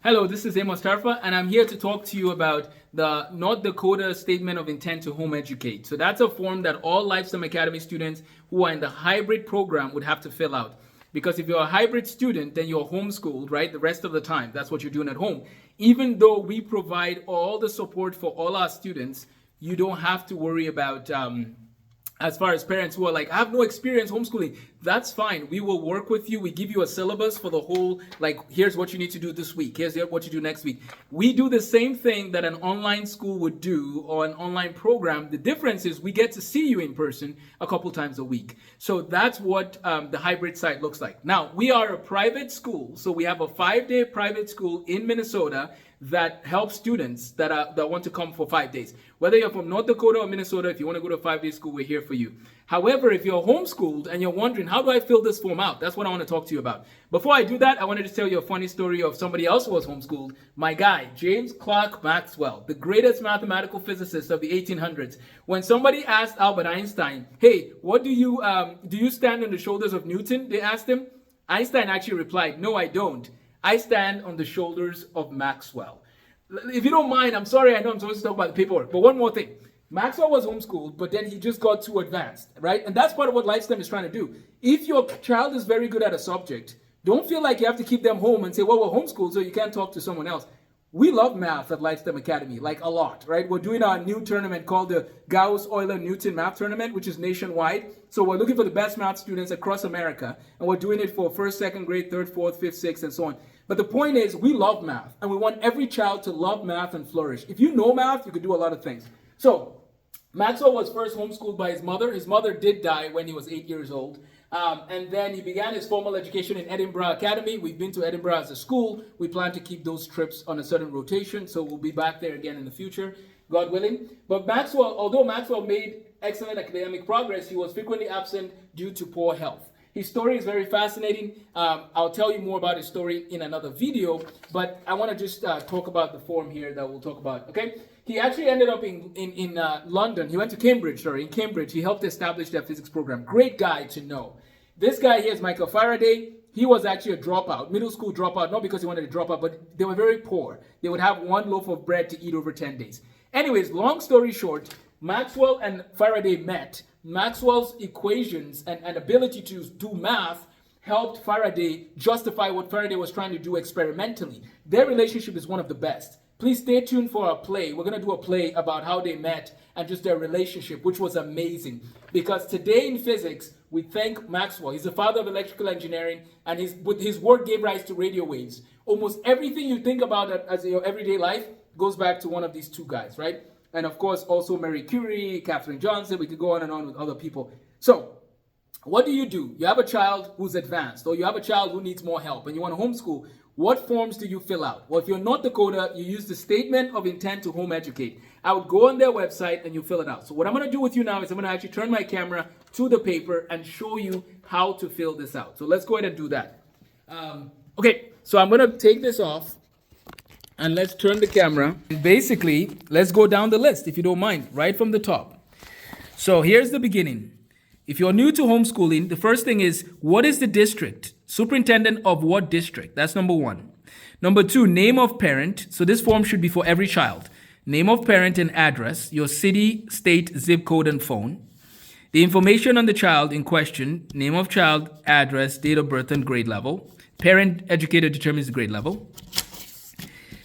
Hello, this is Amos Tarfa, and I'm here to talk to you about the North Dakota Statement of Intent to Home Educate. So that's a form that all Lifestem Academy students who are in the hybrid program would have to fill out. Because if you're a hybrid student, then you're homeschooled, right? The rest of the time, that's what you're doing at home. Even though we provide all the support for all our students, you don't have to worry about as far as parents who are like, I have no experience homeschooling, that's fine. We will work with you. We give you a syllabus for the whole, like, here's what you need to do this week. Here's what you do next week. We do the same thing that an online school would do or an online program. The difference is we get to see you in person a couple times a week. So that's what the hybrid site looks like. Now, we are a private school. So we have a 5-day private school in Minnesota that helps students that want to come for 5 days. Whether you're from North Dakota or Minnesota, if you want to go to a 5-day school, we're here for you. However, if you're homeschooled and you're wondering, how do I fill this form out? That's what I want to talk to you about. Before I do that, I wanted to tell you a funny story of somebody else who was homeschooled. My guy, James Clerk Maxwell, the greatest mathematical physicist of the 1800s. When somebody asked Albert Einstein, hey, what do you stand on the shoulders of Newton? They asked him. Einstein actually replied, no, I don't. I stand on the shoulders of Maxwell. If you don't mind, I'm sorry, I know I'm supposed to talk about the paperwork, but one more thing. Maxwell was homeschooled, but then he just got too advanced, right? And that's part of what Lifestem is trying to do. If your child is very good at a subject, don't feel like you have to keep them home and say, well, we're homeschooled, so you can't talk to someone else. We love math at Lifestem Academy, like a lot, right? We're doing our new tournament called the Gauss-Euler-Newton Math Tournament, which is nationwide. So we're looking for the best math students across America, and we're doing it for first, second grade, third, fourth, fifth, sixth, and so on. But the point is, we love math, and we want every child to love math and flourish. If you know math, you could do a lot of things. So Maxwell was first homeschooled by his mother. His mother did die when he was 8 years old. And then he began his formal education in Edinburgh Academy. We've been to Edinburgh as a school. We plan to keep those trips on a certain rotation, so we'll be back there again in the future, God willing. But Maxwell, although Maxwell made excellent academic progress, he was frequently absent due to poor health. His story is very fascinating. I'll tell you more about his story in another video, but I want to just talk about the form here that we'll talk about, okay? He actually ended up in London. He went to Cambridge, in Cambridge. He helped establish their physics program. Great guy to know. This guy here is Michael Faraday. He was actually a dropout, middle school dropout, not because he wanted to drop out, but they were very poor. They would have one loaf of bread to eat over 10 days. Anyways, long story short, Maxwell and Faraday met. Maxwell's equations and ability to do math helped Faraday justify what Faraday was trying to do experimentally. Their relationship is one of the best. Please stay tuned for our play. We're going to do a play about how they met and just their relationship, which was amazing. Because today in physics, we thank Maxwell. He's the father of electrical engineering, and his work gave rise to radio waves. Almost everything you think about as your everyday life goes back to one of these two guys, right? And of course, also Marie Curie, Katherine Johnson. We could go on and on with other people. So what do? You have a child who's advanced, or you have a child who needs more help, and you want to homeschool. What forms do you fill out? Well, if you're North Dakota, you use the Statement of Intent to Home Educate. I would go on their website and you fill it out. So what I'm going to do with you now is I'm going to actually turn my camera to the paper and show you how to fill this out. So let's go ahead and do that. Okay, so I'm going to take this off and let's turn the camera. And basically, let's go down the list, if you don't mind, right from the top. So here's the beginning. If you're new to homeschooling, the first thing is, what is the district? Superintendent of what district? That's number one. Number two, name of parent. So this form should be for every child. Name of parent and address, your city, state, zip code, and phone. The information on the child in question, name of child, address, date of birth, and grade level. Parent educator determines the grade level.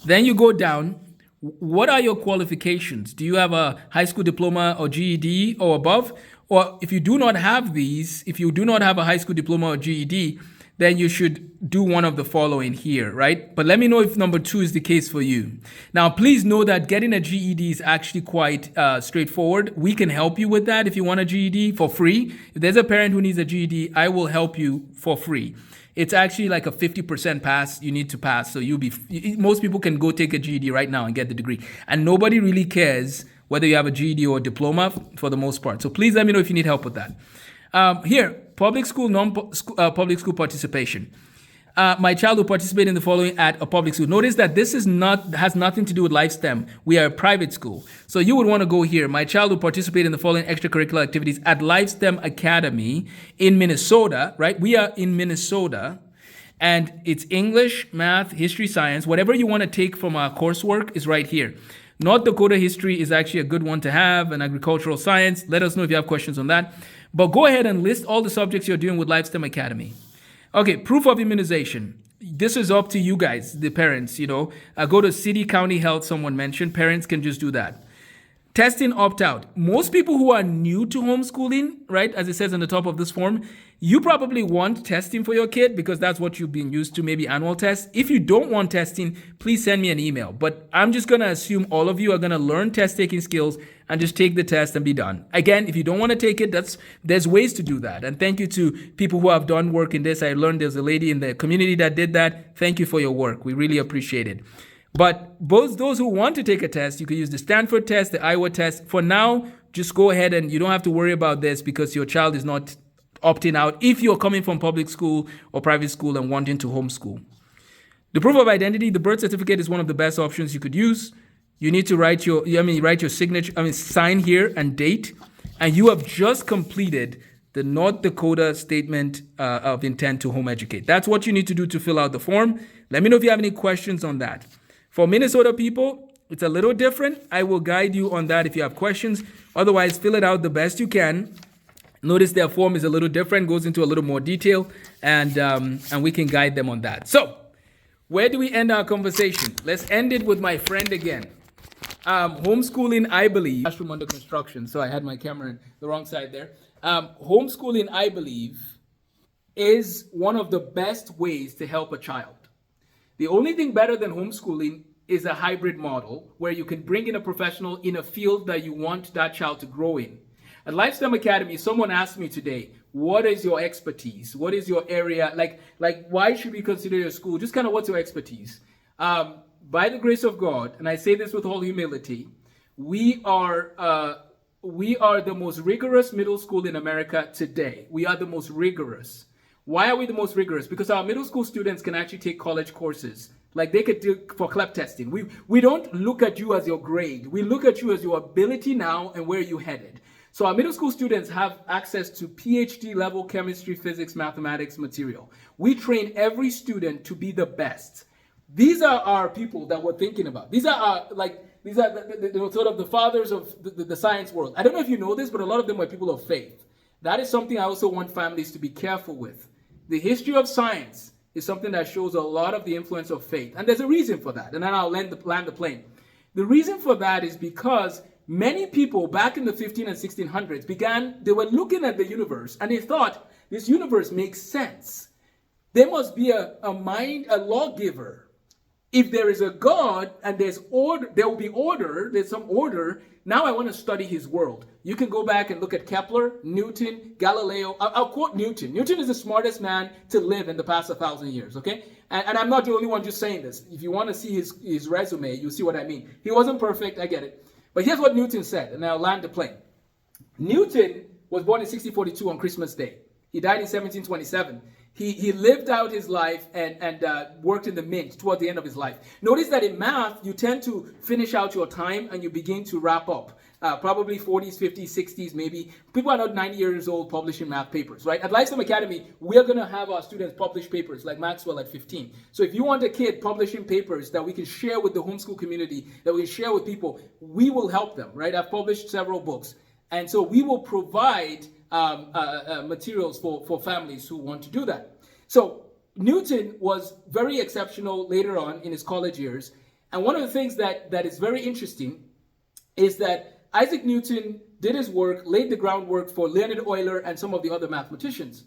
Then you go down. What are your qualifications? Do you have a high school diploma or GED or above? Or if you do not have these, if you do not have a high school diploma or GED, then you should do one of the following here, right? But let me know if number two is the case for you. Now, please know that getting a GED is actually quite straightforward. We can help you with that if you want a GED for free. If there's a parent who needs a GED, I will help you for free. It's actually like a 50% pass you need to pass. So most people can go take a GED right now and get the degree. And nobody really cares whether you have a GED or a diploma for the most part. So please let me know if you need help with that. Here, public school, non-public school participation. My child will participate in the following at a public school. Notice that this has nothing to do with Lifestem. We are a private school. So you would want to go here. My child will participate in the following extracurricular activities at Lifestem Academy in Minnesota, right? We are in Minnesota. And it's English, math, history, science. Whatever you want to take from our coursework is right here. North Dakota history is actually a good one to have, and agricultural science. Let us know if you have questions on that. But go ahead and list all the subjects you're doing with LifeSTEM Academy. Okay, proof of immunization. This is up to you guys, the parents, go to city, county health, someone mentioned. Parents can just do that. Testing opt-out. Most people who are new to homeschooling, right, as it says on the top of this form, you probably want testing for your kid because that's what you've been used to, maybe annual tests. If you don't want testing, please send me an email. But I'm just going to assume all of you are going to learn test-taking skills and just take the test and be done. Again, if you don't want to take it, there's ways to do that. And thank you to people who have done work in this. I learned there's a lady in the community that did that. Thank you for your work. We really appreciate it. But both those who want to take a test, you could use the Stanford test, the Iowa test. For now, just go ahead and you don't have to worry about this because your child is not opting out if you're coming from public school or private school and wanting to homeschool. The proof of identity, the birth certificate is one of the best options you could use. You need to write your signature, sign here and date. And you have just completed the North Dakota Statement of Intent to Home Educate. That's what you need to do to fill out the form. Let me know if you have any questions on that. For Minnesota people, it's a little different. I will guide you on that if you have questions. Otherwise, fill it out the best you can. Notice their form is a little different, goes into a little more detail, and we can guide them on that. So, where do we end our conversation? Let's end it with my friend again. Homeschooling, I believe, classroom under construction. So I had my camera in the wrong side there. Homeschooling, I believe, is one of the best ways to help a child. The only thing better than homeschooling is a hybrid model where you can bring in a professional in a field that you want that child to grow in. At LifeSTEM Academy, someone asked me today, what is your expertise? What is your area? Like why should we consider your school? Just kind of what's your expertise? By the grace of God, and I say this with all humility, we are the most rigorous middle school in America today. We are the most rigorous. Why are we the most rigorous? Because our middle school students can actually take college courses. Like they could do for CLEP testing. We don't look at you as your grade. We look at you as your ability now and where you headed. So our middle school students have access to PhD level chemistry, physics, mathematics material. We train every student to be the best. These are our people that we're thinking about. These are sort of the fathers of the science world. I don't know if you know this, but a lot of them are people of faith. That is something I also want families to be careful with. The history of science is something that shows a lot of the influence of faith. And there's a reason for that. And then I'll land the plane. The reason for that is because many people back in the 15 and 1600s they were looking at the universe and they thought this universe makes sense. There must be a lawgiver. If there is a God and there's order, there will be order, there's some order. Now I want to study his world. You can go back and look at Kepler, Newton, Galileo. I'll quote Newton. Newton is the smartest man to live in the past 1,000 years, okay? And I'm not the only one just saying this. If you want to see his resume, you'll see what I mean. He wasn't perfect, I get it. But here's what Newton said, and I'll land the plane. Newton was born in 1642 on Christmas Day. He died in 1727. He lived out his life and worked in the mint toward the end of his life. Notice that in math, you tend to finish out your time and you begin to wrap up. Probably 40s, 50s, 60s, maybe. People are not 90 years old publishing math papers, right? At LifeSTEM Academy, we're going to have our students publish papers like Maxwell at 15. So if you want a kid publishing papers that we can share with the homeschool community, that we can share with people, we will help them, right? I've published several books. And so we will provide materials for families who want to do that. So Newton was very exceptional later on in his college years. And one of the things that is very interesting is that Isaac Newton did his work, laid the groundwork for Leonard Euler and some of the other mathematicians.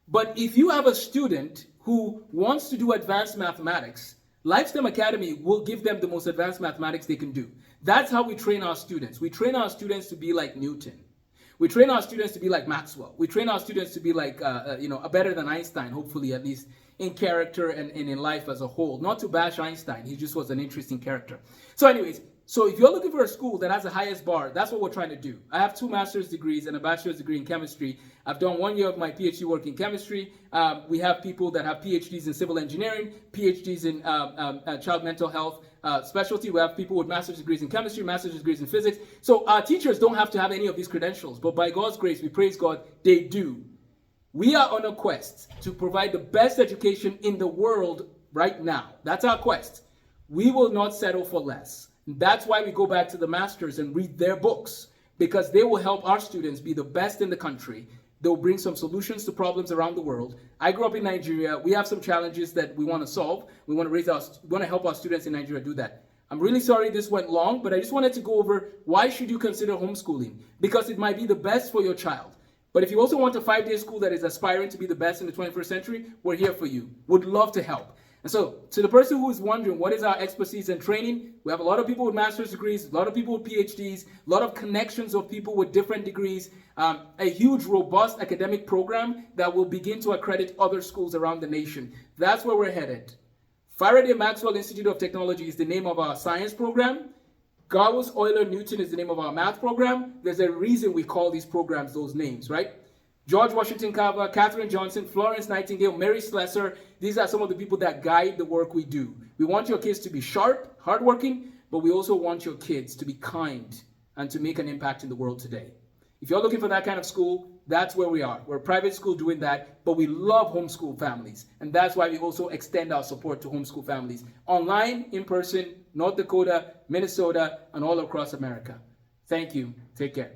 But if you have a student who wants to do advanced mathematics, LifeSTEM Academy will give them the most advanced mathematics they can do. That's how we train our students. We train our students to be like Newton. We train our students to be like Maxwell. We train our students to be like, better than Einstein, hopefully, at least in character and in life as a whole. Not to bash Einstein. He just was an interesting character. So anyways, so if you're looking for a school that has the highest bar, that's what we're trying to do. I have 2 master's degrees and a bachelor's degree in chemistry. I've done 1 year of my PhD work in chemistry. We have people that have PhDs in civil engineering, PhDs in child mental health specialty. We have people with master's degrees in chemistry, master's degrees in physics. So our teachers don't have to have any of these credentials, but by God's grace, we praise God, they do. We are on a quest to provide the best education in the world right now. That's our quest. We will not settle for less. That's why we go back to the masters and read their books, because they will help our students be the best in the country. They'll bring some solutions to problems around the world. I grew up in Nigeria. We have some challenges that we want to solve. We want to help our students in Nigeria do that. I'm really sorry this went long, but I just wanted to go over why should you consider homeschooling? Because it might be the best for your child. But if you also want a 5-day school that is aspiring to be the best in the 21st century, we're here for you. Would love to help. And so, to the person who is wondering what is our expertise and training, we have a lot of people with master's degrees, a lot of people with PhDs, a lot of connections of people with different degrees, a huge, robust academic program that will begin to accredit other schools around the nation. That's where we're headed. Faraday Maxwell Institute of Technology is the name of our science program. Gauss Euler Newton is the name of our math program. There's a reason we call these programs those names, right? George Washington Carver, Katherine Johnson, Florence Nightingale, Mary Slessor. These are some of the people that guide the work we do. We want your kids to be sharp, hardworking, but we also want your kids to be kind and to make an impact in the world today. If you're looking for that kind of school, that's where we are. We're a private school doing that, but we love homeschool families. And that's why we also extend our support to homeschool families. Online, in person, North Dakota, Minnesota, and all across America. Thank you. Take care.